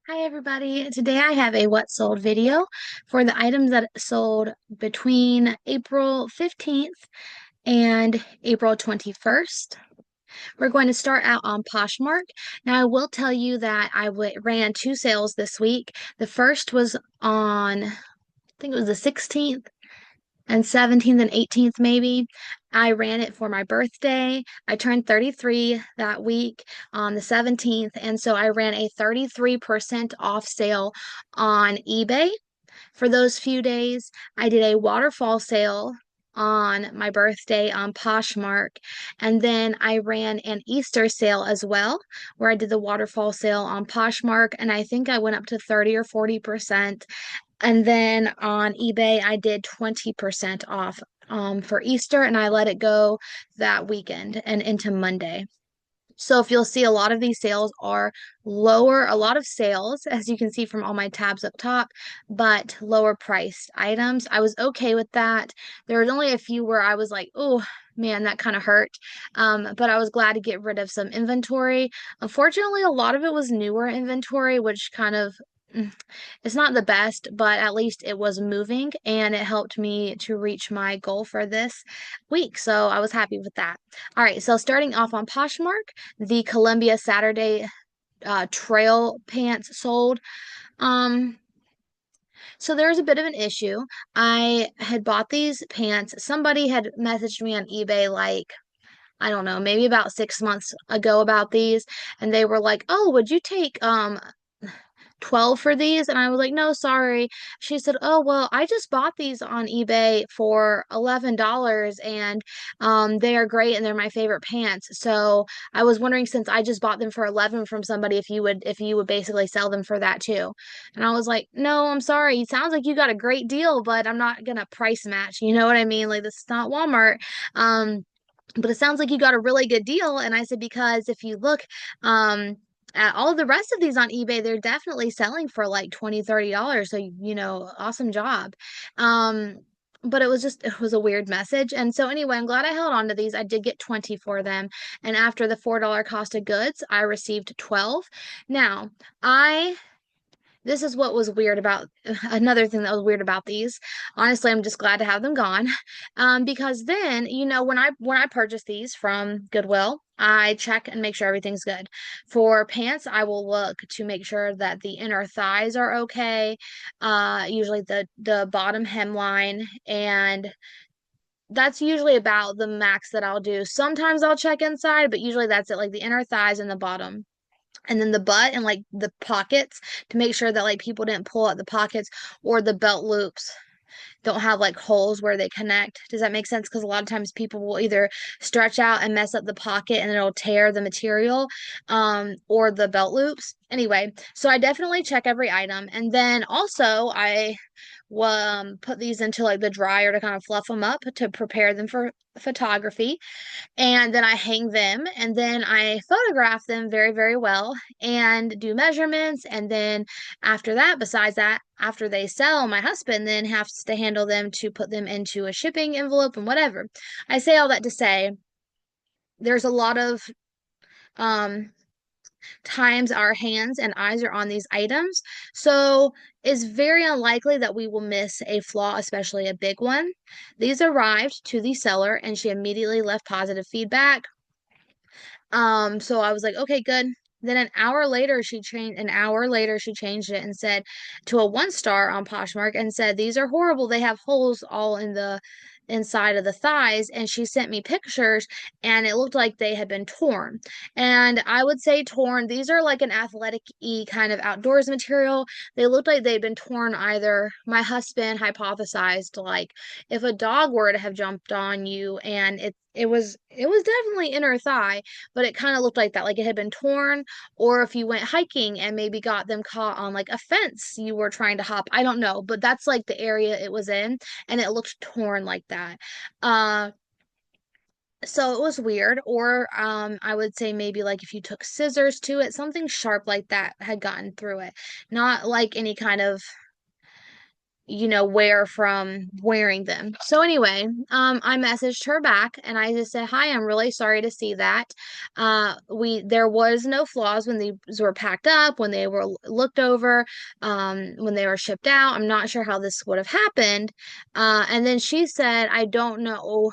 Hi everybody. Today I have a what sold video for the items that sold between April 15th and April 21st. We're going to start out on Poshmark. Now I will tell you that ran two sales this week. The first was on, I think it was the 16th and 17th and 18th maybe. I ran it for my birthday. I turned 33 that week on the 17th, and so I ran a 33% off sale on eBay. For those few days, I did a waterfall sale on my birthday on Poshmark, and then I ran an Easter sale as well, where I did the waterfall sale on Poshmark, and I think I went up to 30 or 40%. And then on eBay, I did 20% off for Easter, and I let it go that weekend and into Monday. So if you'll see, a lot of these sales are lower, a lot of sales, as you can see from all my tabs up top, but lower priced items. I was okay with that. There was only a few where I was like, oh man, that kind of hurt. But I was glad to get rid of some inventory. Unfortunately, a lot of it was newer inventory, which kind of it's not the best, but at least it was moving and it helped me to reach my goal for this week. So I was happy with that. All right, so starting off on Poshmark, the Columbia Saturday trail pants sold. Um, so there's a bit of an issue. I had bought these pants. Somebody had messaged me on eBay like I don't know, maybe about 6 months ago about these, and they were like, "Oh, would you take 12 for these?" And I was like, "No, sorry." She said, "Oh, well, I just bought these on eBay for $11 and they are great and they're my favorite pants. So I was wondering, since I just bought them for 11 from somebody, if you would basically sell them for that too." And I was like, "No, I'm sorry. It sounds like you got a great deal, but I'm not gonna price match. You know what I mean? Like, this is not Walmart." But it sounds like you got a really good deal. And I said, because if you look, at all the rest of these on eBay, they're definitely selling for like 20, $30. So, awesome job. Um, but it was a weird message. And so anyway, I'm glad I held on to these. I did get 20 for them. And after the $4 cost of goods, I received 12. Now, I this is what was weird about another thing that was weird about these. Honestly, I'm just glad to have them gone. Because then, when I purchase these from Goodwill, I check and make sure everything's good. For pants, I will look to make sure that the inner thighs are okay. Usually the bottom hemline, and that's usually about the max that I'll do. Sometimes I'll check inside, but usually that's it, like the inner thighs and the bottom, and then the butt and like the pockets, to make sure that like people didn't pull out the pockets, or the belt loops don't have like holes where they connect. Does that make sense? Because a lot of times people will either stretch out and mess up the pocket and it'll tear the material, or the belt loops. Anyway, so I definitely check every item. And then also I put these into like the dryer to kind of fluff them up to prepare them for photography, and then I hang them, and then I photograph them very, very well and do measurements. And then after that, besides that, after they sell, my husband then has to handle them to put them into a shipping envelope and whatever. I say all that to say there's a lot of um times our hands and eyes are on these items. So it's very unlikely that we will miss a flaw, especially a big one. These arrived to the seller and she immediately left positive feedback. So I was like, okay, good. Then an hour later she changed it and said to a 1 star on Poshmark and said, "These are horrible. They have holes all in the inside of the thighs." And she sent me pictures and it looked like they had been torn. And I would say torn, these are like an athletic-y kind of outdoors material. They looked like they'd been torn, either, my husband hypothesized, like if a dog were to have jumped on you, and it was definitely inner thigh, but it kind of looked like that, like it had been torn. Or if you went hiking and maybe got them caught on like a fence you were trying to hop, I don't know, but that's like the area it was in, and it looked torn like that. Uh, so it was weird. Or I would say maybe like if you took scissors to it, something sharp like that had gotten through it. Not like any kind of wear from wearing them. So anyway, I messaged her back and I just said, "Hi, I'm really sorry to see that. There was no flaws when these were packed up, when they were looked over, when they were shipped out. I'm not sure how this would have happened." And then she said, "I don't know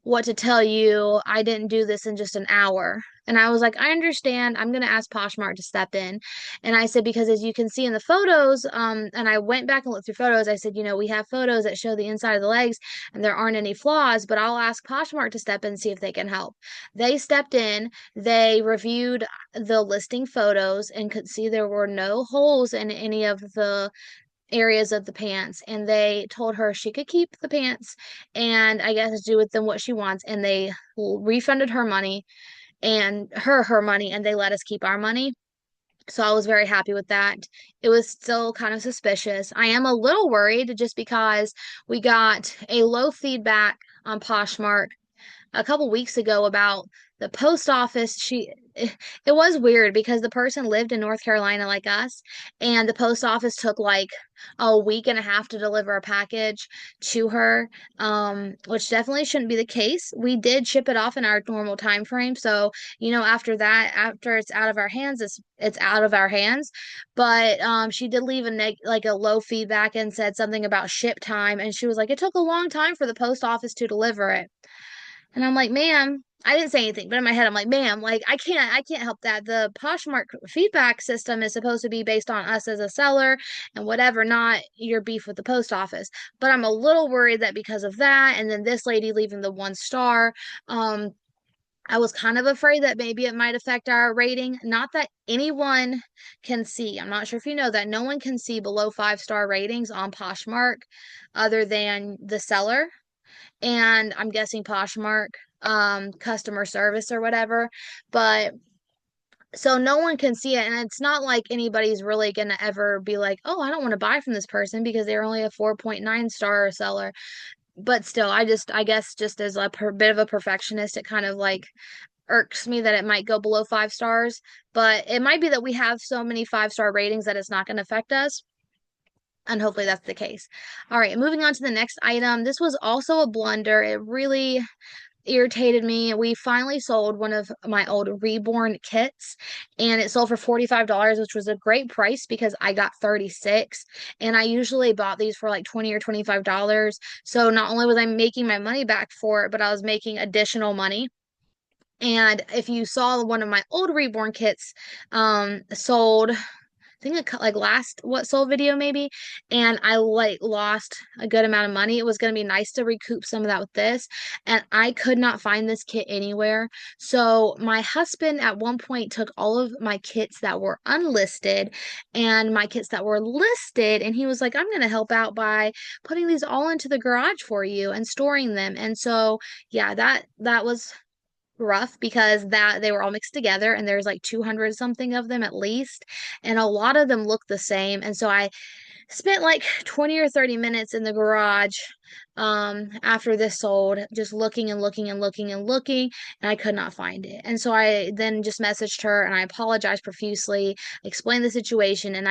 what to tell you. I didn't do this in just an hour." And I was like, "I understand. I'm going to ask Poshmark to step in." And I said, because as you can see in the photos, and I went back and looked through photos, I said, we have photos that show the inside of the legs and there aren't any flaws, but I'll ask Poshmark to step in and see if they can help. They stepped in, they reviewed the listing photos and could see there were no holes in any of the areas of the pants, and they told her she could keep the pants and I guess do with them what she wants, and they refunded her money and her money, and they let us keep our money. So I was very happy with that. It was still kind of suspicious. I am a little worried just because we got a low feedback on Poshmark a couple weeks ago about the post office. It was weird because the person lived in North Carolina like us, and the post office took like a week and a half to deliver a package to her, which definitely shouldn't be the case. We did ship it off in our normal time frame, so after that, after it's out of our hands, it's out of our hands. But she did leave like a low feedback and said something about ship time, and she was like, "It took a long time for the post office to deliver it." And I'm like, "Ma'am," I didn't say anything, but in my head, I'm like, "Ma'am, like I can't help that. The Poshmark feedback system is supposed to be based on us as a seller and whatever, not your beef with the post office." But I'm a little worried that because of that, and then this lady leaving the 1 star, um, I was kind of afraid that maybe it might affect our rating. Not that anyone can see. I'm not sure if you know that no one can see below 5 star ratings on Poshmark other than the seller, and I'm guessing Poshmark customer service or whatever. But so no one can see it, and it's not like anybody's really gonna ever be like, "Oh, I don't want to buy from this person because they're only a 4.9 star seller." But still, I guess just as a bit of a perfectionist, it kind of like irks me that it might go below 5 stars. But it might be that we have so many 5 star ratings that it's not going to affect us, and hopefully that's the case. All right, moving on to the next item. This was also a blunder. It really irritated me. We finally sold one of my old reborn kits, and it sold for $45, which was a great price because I got 36, and I usually bought these for like 20 or $25. So not only was I making my money back for it, but I was making additional money. And if you saw one of my old reborn kits, sold, I think like last what sold video maybe, and I like lost a good amount of money. It was going to be nice to recoup some of that with this, and I could not find this kit anywhere. So my husband at one point took all of my kits that were unlisted and my kits that were listed, and he was like, "I'm going to help out by putting these all into the garage for you and storing them." And so yeah, that was rough because that they were all mixed together, and there's like 200 something of them at least, and a lot of them look the same. And so I spent like 20 or 30 minutes in the garage after this sold, just looking and looking and looking and looking, and I could not find it. And so I then just messaged her and I apologized profusely, explained the situation, and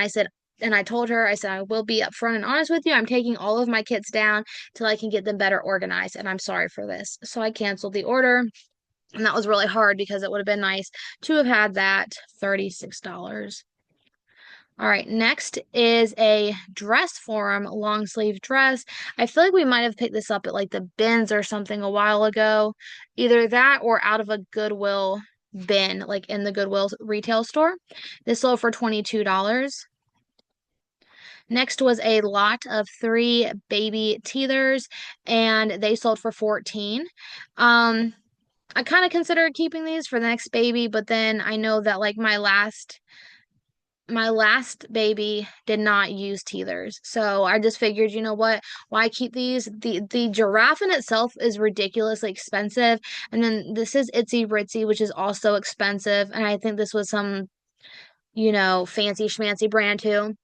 I told her, I said, "I will be upfront and honest with you. I'm taking all of my kits down till I can get them better organized, and I'm sorry for this." So I canceled the order, and that was really hard because it would have been nice to have had that $36. All right, next is a dress form long sleeve dress. I feel like we might have picked this up at like the bins or something a while ago. Either that or out of a Goodwill bin, like in the Goodwill retail store. This sold for $22. Next was a lot of 3 baby teethers, and they sold for 14. I kind of considered keeping these for the next baby, but then I know that like my last baby did not use teethers. So I just figured, you know what? Why keep these? The giraffe in itself is ridiculously expensive. And then this is Itsy Bitsy, which is also expensive. And I think this was some, fancy schmancy brand too.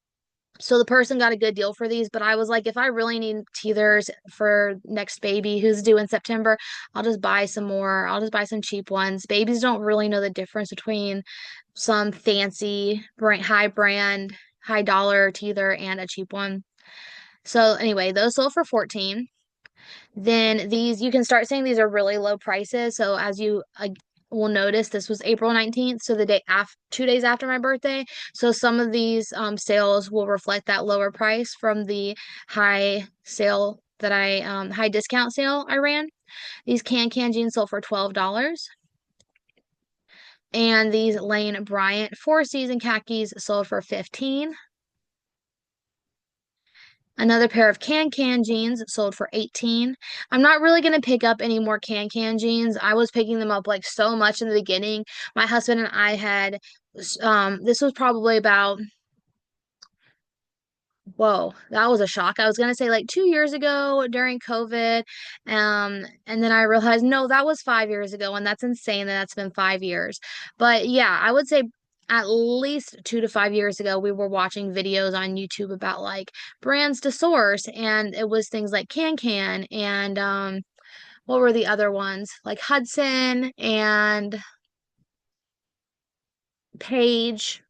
So the person got a good deal for these, but I was like, if I really need teethers for next baby who's due in September, I'll just buy some more. I'll just buy some cheap ones. Babies don't really know the difference between some fancy brand, high dollar teether and a cheap one. So anyway, those sold for 14. Then these, you can start saying these are really low prices. So as you will notice, this was April 19th, so the day after, 2 days after my birthday. So some of these sales will reflect that lower price from the high sale that high discount sale I ran. These can jeans sold for $12. And these Lane Bryant Four Season khakis sold for 15. Another pair of can jeans sold for 18. I'm not really going to pick up any more can jeans. I was picking them up like so much in the beginning. My husband and I had this was probably about, whoa, that was a shock. I was gonna say like 2 years ago during COVID. And then I realized, no, that was 5 years ago, and that's insane that that's been 5 years. But yeah, I would say at least 2 to 5 years ago, we were watching videos on YouTube about like brands to source, and it was things like and what were the other ones? Like Hudson and Page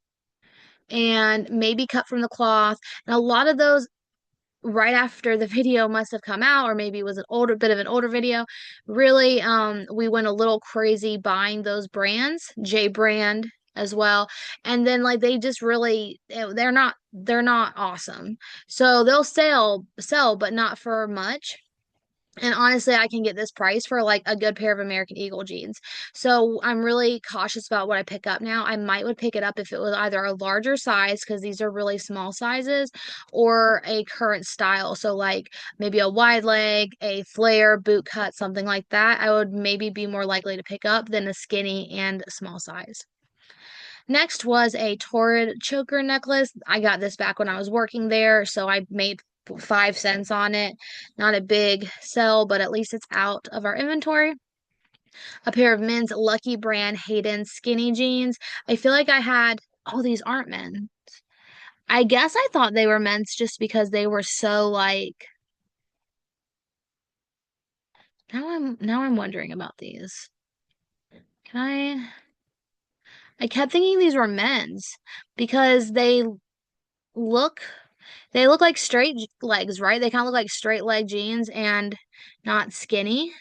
and maybe Cut from the Cloth. And a lot of those right after the video must have come out, or maybe it was an older bit of an older video. Really, we went a little crazy buying those brands, J brand as well. And then like they just really they're not awesome. So they'll sell, but not for much. And honestly, I can get this price for like a good pair of American Eagle jeans. So I'm really cautious about what I pick up now. I might would pick it up if it was either a larger size, because these are really small sizes, or a current style. So like maybe a wide leg, a flare, boot cut, something like that. I would maybe be more likely to pick up than a skinny and small size. Next was a Torrid choker necklace. I got this back when I was working there, so I made 5 cents on it. Not a big sell, but at least it's out of our inventory. A pair of men's Lucky Brand Hayden skinny jeans. I feel like I had, oh, these aren't men. I guess I thought they were men's just because they were so like, now I'm wondering about these. Can I kept thinking these were men's because look they look like legs, right? They kind of look like straight leg jeans and not skinny.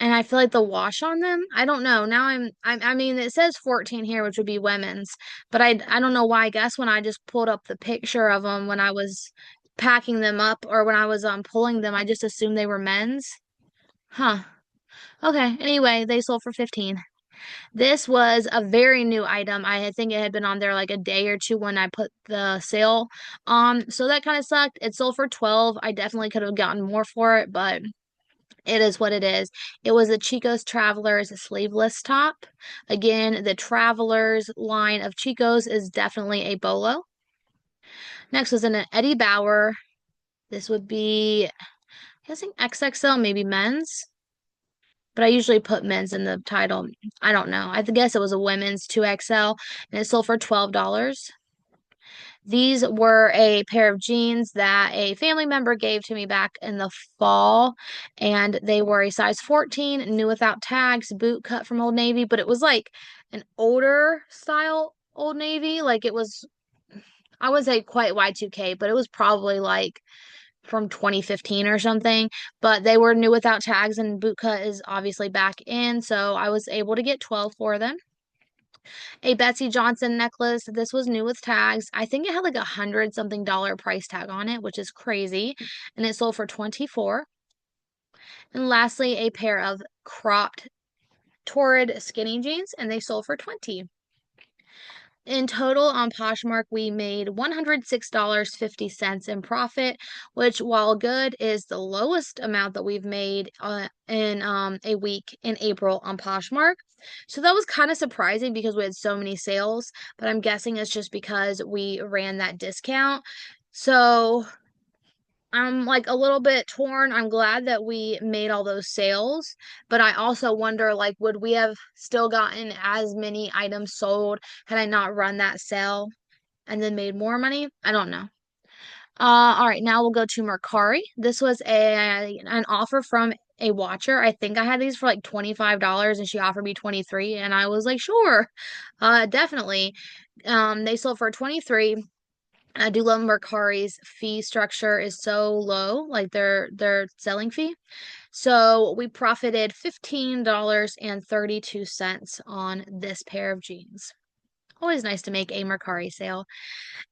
And I feel like the wash on them, I don't know. Now I mean, it says 14 here, which would be women's, but I don't know why. I guess when I just pulled up the picture of them when I was packing them up, or when I was pulling them, I just assumed they were men's. Huh. Okay. Anyway, they sold for 15. This was a very new item. I think it had been on there like a day or two when I put the sale on. So that kind of sucked. It sold for 12. I definitely could have gotten more for it, but it is what it is. It was a Chico's Travelers sleeveless top. Again, the Travelers line of Chico's is definitely a bolo. Next was an Eddie Bauer. This would be, I'm guessing XXL, maybe men's. But I usually put men's in the title. I don't know. I guess it was a women's 2XL, and it sold for $12. These were a pair of jeans that a family member gave to me back in the fall, and they were a size 14, new without tags, boot cut from Old Navy, but it was like an older style Old Navy. Like it was, I wouldn't say quite Y2K, but it was probably like from 2015 or something. But they were new without tags, and boot cut is obviously back in, so I was able to get 12 for them. A Betsy Johnson necklace. This was new with tags. I think it had like $100 something price tag on it, which is crazy. And it sold for 24. And lastly, a pair of cropped Torrid skinny jeans, and they sold for 20. In total on Poshmark, we made $106.50 in profit, which, while good, is the lowest amount that we've made in a week in April on Poshmark. So that was kind of surprising because we had so many sales, but I'm guessing it's just because we ran that discount. So I'm like a little bit torn. I'm glad that we made all those sales, but I also wonder like would we have still gotten as many items sold had I not run that sale and then made more money? I don't know. All right, now we'll go to Mercari. This was an offer from a watcher. I think I had these for like $25 and she offered me 23 and I was like, sure. Definitely. They sold for 23. I do love Mercari's fee structure is so low, like their selling fee. So we profited $15.32 on this pair of jeans. Always nice to make a Mercari sale.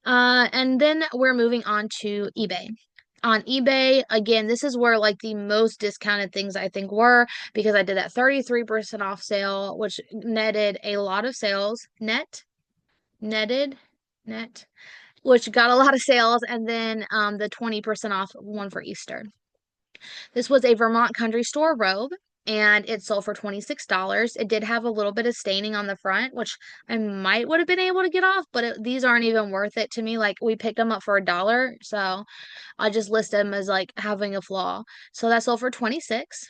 And then we're moving on to eBay. On eBay, again, this is where like the most discounted things I think were because I did that 33% off sale, which netted a lot of sales. Netted, net, which got a lot of sales, and then the 20% off one for Easter. This was a Vermont Country Store robe, and it sold for $26. It did have a little bit of staining on the front, which I might would have been able to get off, but these aren't even worth it to me. Like we picked them up for $1, so I just list them as like having a flaw. So that sold for 26.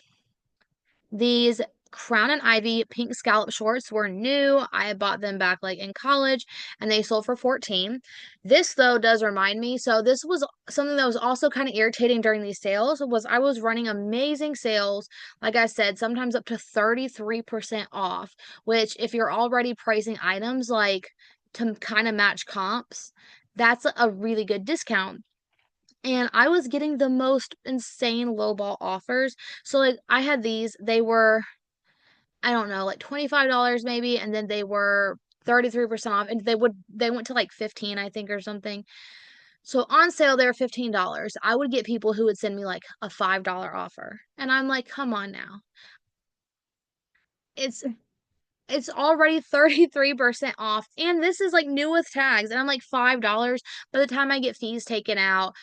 These Crown and Ivy pink scallop shorts were new. I bought them back like in college and they sold for 14. This though does remind me. So this was something that was also kind of irritating during these sales was I was running amazing sales. Like I said, sometimes up to 33% off, which if you're already pricing items like to kind of match comps, that's a really good discount. And I was getting the most insane lowball offers. So like I had these, they were, I don't know, like $25 maybe, and then they were 33% off and they went to like 15 I think or something. So on sale they were $15. I would get people who would send me like a $5 offer. And I'm like, "Come on now." It's it's already 33% off and this is like new with tags and I'm like $5 by the time I get fees taken out,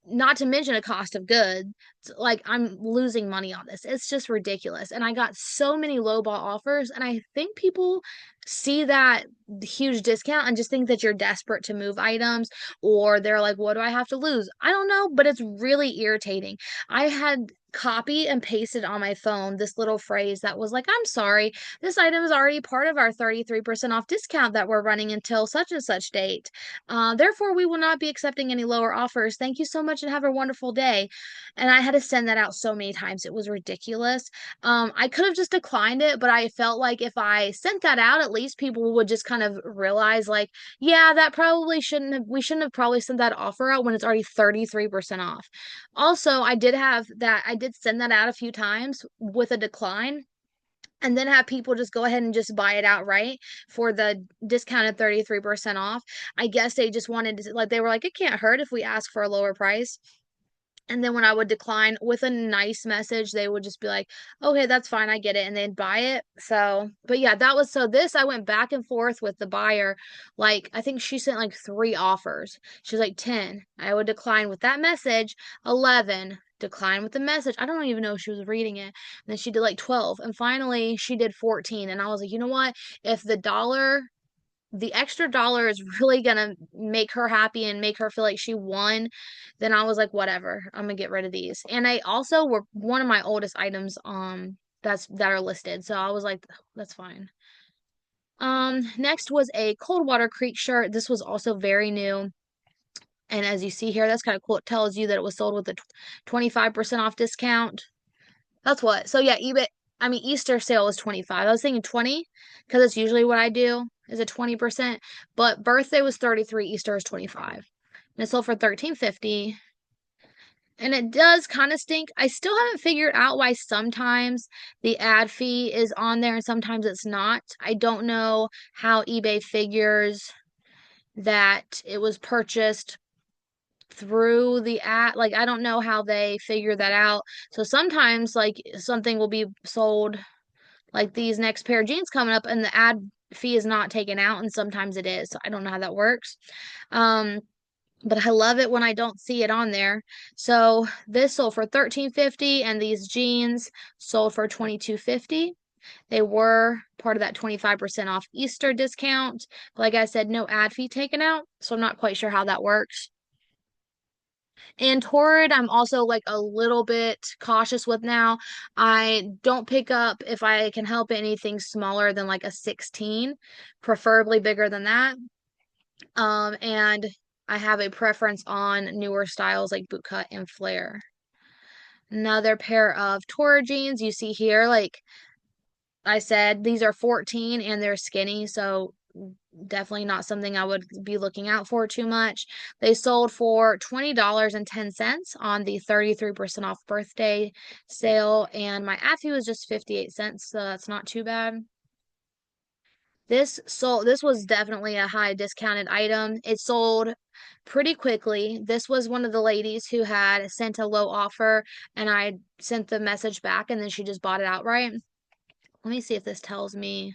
not to mention a cost of goods. Like I'm losing money on this. It's just ridiculous. And I got so many lowball offers and I think people see that huge discount and just think that you're desperate to move items or they're like, what do I have to lose? I don't know, but it's really irritating. I had copy and pasted on my phone this little phrase that was like, I'm sorry, this item is already part of our 33% off discount that we're running until such and such date. Therefore, we will not be accepting any lower offers. Thank you so much and have a wonderful day. And I had to send that out so many times. It was ridiculous. I could have just declined it, but I felt like if I sent that out, at least people would just kind of realize, like, yeah, that probably we shouldn't have probably sent that offer out when it's already 33% off. Also, I did send that out a few times with a decline and then have people just go ahead and just buy it outright for the discounted 33% off. I guess they just wanted to, like, they were like, it can't hurt if we ask for a lower price. And then when I would decline with a nice message, they would just be like, okay, that's fine, I get it. And they'd buy it. So, but yeah, that was so this, I went back and forth with the buyer. Like, I think she sent like 3 offers. She was like 10. I would decline with that message, 11. Decline with the message. I don't even know if she was reading it. And then she did like 12. And finally, she did 14. And I was like, you know what? If the extra dollar is really gonna make her happy and make her feel like she won, then I was like, whatever, I'm gonna get rid of these. And I also were one of my oldest items that are listed. So I was like, that's fine. Next was a Coldwater Creek shirt. This was also very new. And as you see here, that's kind of cool. It tells you that it was sold with a 25% off discount. That's what. So yeah, I mean, Easter sale was 25. I was thinking 20 because it's usually what I do is a 20%, but birthday was 33, Easter is 25. And it sold for 13.50. And it does kind of stink. I still haven't figured out why sometimes the ad fee is on there and sometimes it's not. I don't know how eBay figures that it was purchased through the ad. Like, I don't know how they figure that out. So sometimes, like, something will be sold like these next pair of jeans coming up and the ad fee is not taken out and sometimes it is. So I don't know how that works. Um, but I love it when I don't see it on there. So this sold for 13.50 and these jeans sold for 22.50. They were part of that 25% off Easter discount. But like I said, no ad fee taken out, so I'm not quite sure how that works. And Torrid, I'm also like a little bit cautious with now. I don't pick up, if I can help it, anything smaller than like a 16, preferably bigger than that. And I have a preference on newer styles like bootcut and flare. Another pair of Torrid jeans you see here, like I said, these are 14 and they're skinny, so definitely not something I would be looking out for too much. They sold for $20.10 on the 33% off birthday sale, and my Affy was just 58 cents, so that's not too bad. This was definitely a high discounted item. It sold pretty quickly. This was one of the ladies who had sent a low offer, and I sent the message back, and then she just bought it outright. Let me see if this tells me.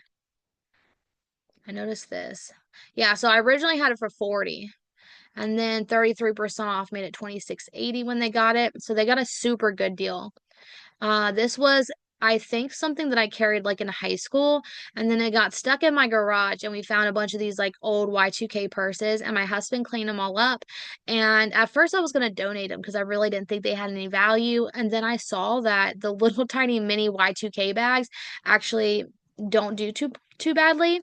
I noticed this. Yeah, so I originally had it for 40, and then 33% off made it 26.80 when they got it. So they got a super good deal. This was, I think, something that I carried like in high school, and then it got stuck in my garage, and we found a bunch of these like old Y2K purses, and my husband cleaned them all up. And at first, I was gonna donate them because I really didn't think they had any value, and then I saw that the little tiny mini Y2K bags actually don't do too badly.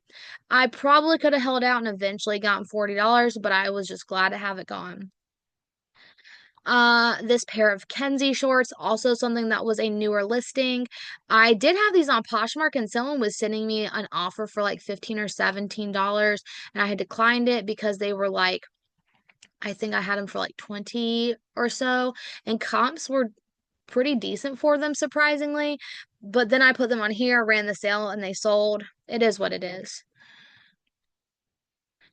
I probably could have held out and eventually gotten $40, but I was just glad to have it gone. This pair of Kenzie shorts, also something that was a newer listing. I did have these on Poshmark, and someone was sending me an offer for like 15 or $17, and I had declined it because they were like, I think I had them for like 20 or so, and comps were pretty decent for them, surprisingly. But then I put them on here, ran the sale, and they sold. It is what it is.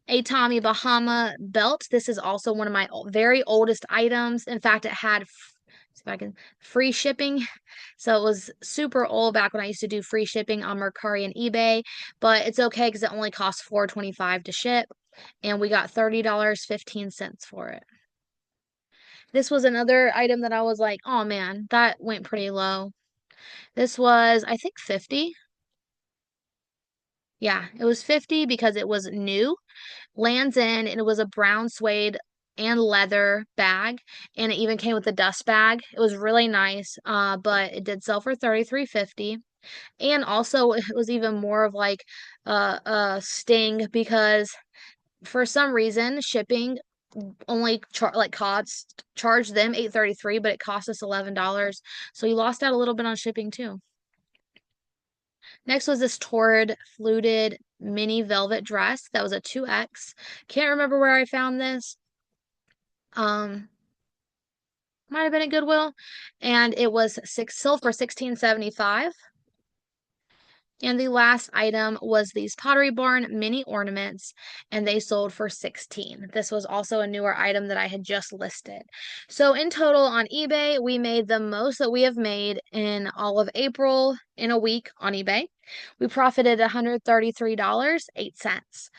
A Tommy Bahama belt. This is also one of my very oldest items. In fact, it had, see if I can, free shipping. So it was super old back when I used to do free shipping on Mercari and eBay, but it's okay because it only costs $4.25 to ship, and we got $30.15 for it. This was another item that I was like, oh man, that went pretty low. This was, I think, 50. Yeah, it was 50 because it was new. Lands End, and it was a brown suede and leather bag, and it even came with a dust bag. It was really nice, but it did sell for 33.50. And also, it was even more of like a sting because for some reason shipping only charged them 8.33, but it cost us $11, so we lost out a little bit on shipping too. Next was this Torrid fluted mini velvet dress that was a 2X. Can't remember where I found this. Um, might have been at Goodwill, and it was sold for 16.75. And the last item was these Pottery Barn mini ornaments, and they sold for 16. This was also a newer item that I had just listed. So in total on eBay, we made the most that we have made in all of April in a week on eBay. We profited $133.08.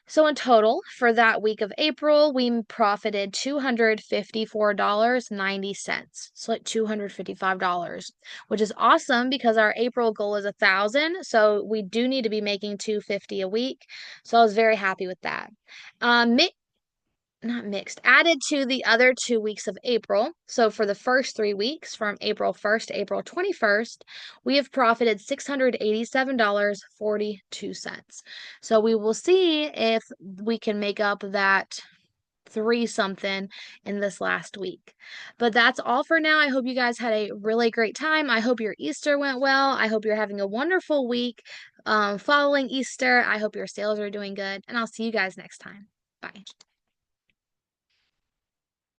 So in total, for that week of April, we profited $254.90. So like $255, which is awesome because our April goal is 1,000. So we do need to be making 250 a week. So I was very happy with that. Not mixed, added to the other 2 weeks of April. So for the first 3 weeks, from April 1st to April 21st, we have profited $687.42. So we will see if we can make up that three something in this last week. But that's all for now. I hope you guys had a really great time. I hope your Easter went well. I hope you're having a wonderful week following Easter. I hope your sales are doing good, and I'll see you guys next time. Bye.